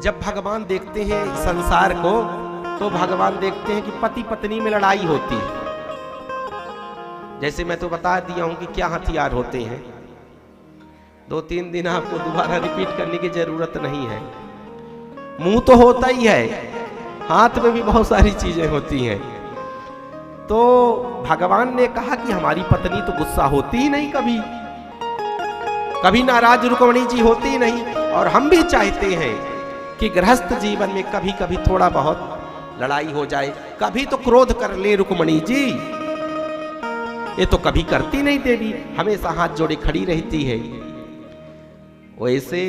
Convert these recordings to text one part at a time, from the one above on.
जब भगवान देखते हैं संसार को तो भगवान देखते हैं कि पति पत्नी में लड़ाई होती है। जैसे मैं तो बता दिया हूं कि क्या हथियार होते हैं, 2-3 दिन आपको दोबारा रिपीट करने की जरूरत नहीं है। मुंह तो होता ही है, हाथ में भी बहुत सारी चीजें होती हैं। तो भगवान ने कहा कि हमारी पत्नी तो गुस्सा होती ही नहीं, कभी नाराज रुक्मिणी जी होती ही नहीं। और हम भी चाहते हैं कि गृहस्थ जीवन में कभी कभी थोड़ा बहुत लड़ाई हो जाए, कभी तो क्रोध कर ले रुक्मिणी जी। ये तो कभी करती नहीं देवी, हमेशा हाथ जोड़े खड़ी रहती है। वैसे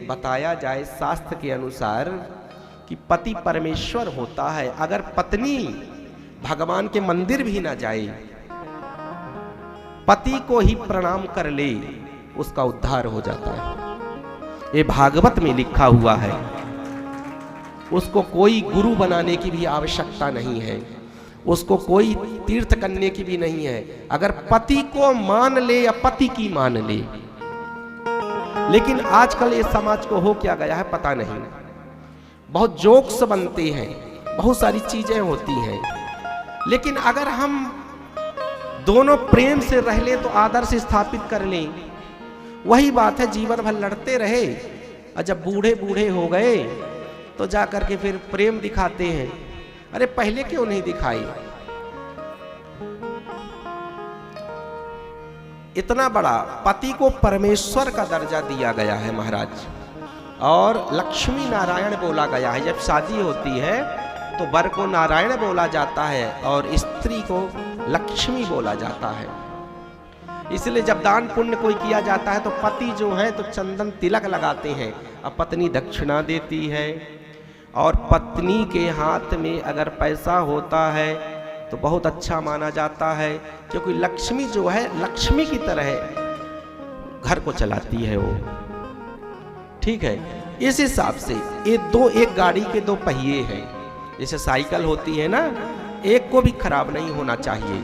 बताया जाए शास्त्र के अनुसार कि पति परमेश्वर होता है। अगर पत्नी भगवान के मंदिर भी ना जाए, पति को ही प्रणाम कर ले, उसका उद्धार हो जाता है। ये भागवत में लिखा हुआ है। उसको कोई गुरु बनाने की भी आवश्यकता नहीं है, उसको कोई तीर्थ करने की भी नहीं है। अगर पति को मान ले या पति की मान ले। लेकिन आजकल ये समाज को हो क्या गया है पता नहीं। बहुत जोक्स बनते हैं, बहुत सारी चीजें होती हैं, लेकिन अगर हम दोनों प्रेम से रह ले तो आदर्श स्थापित कर लें। वही बात है, जीवन भर लड़ते रहे और जब बूढ़े बूढ़े हो गए तो जा करके फिर प्रेम दिखाते हैं। अरे पहले क्यों नहीं दिखाई? इतना बड़ा पति को परमेश्वर का दर्जा दिया गया है महाराज, और लक्ष्मी नारायण बोला गया है। जब शादी होती है तो वर को नारायण बोला जाता है और स्त्री को लक्ष्मी बोला जाता है। इसलिए जब दान पुण्य कोई किया जाता है तो पति जो है तो चंदन तिलक लगाते हैं और पत्नी दक्षिणा देती है। और पत्नी के हाथ में अगर पैसा होता है तो बहुत अच्छा माना जाता है, क्योंकि लक्ष्मी जो है लक्ष्मी की तरह घर को चलाती है वो। ठीक है, इस हिसाब से ये एक गाड़ी के 2 पहिए हैं। जैसे साइकिल होती है ना, एक को भी खराब नहीं होना चाहिए।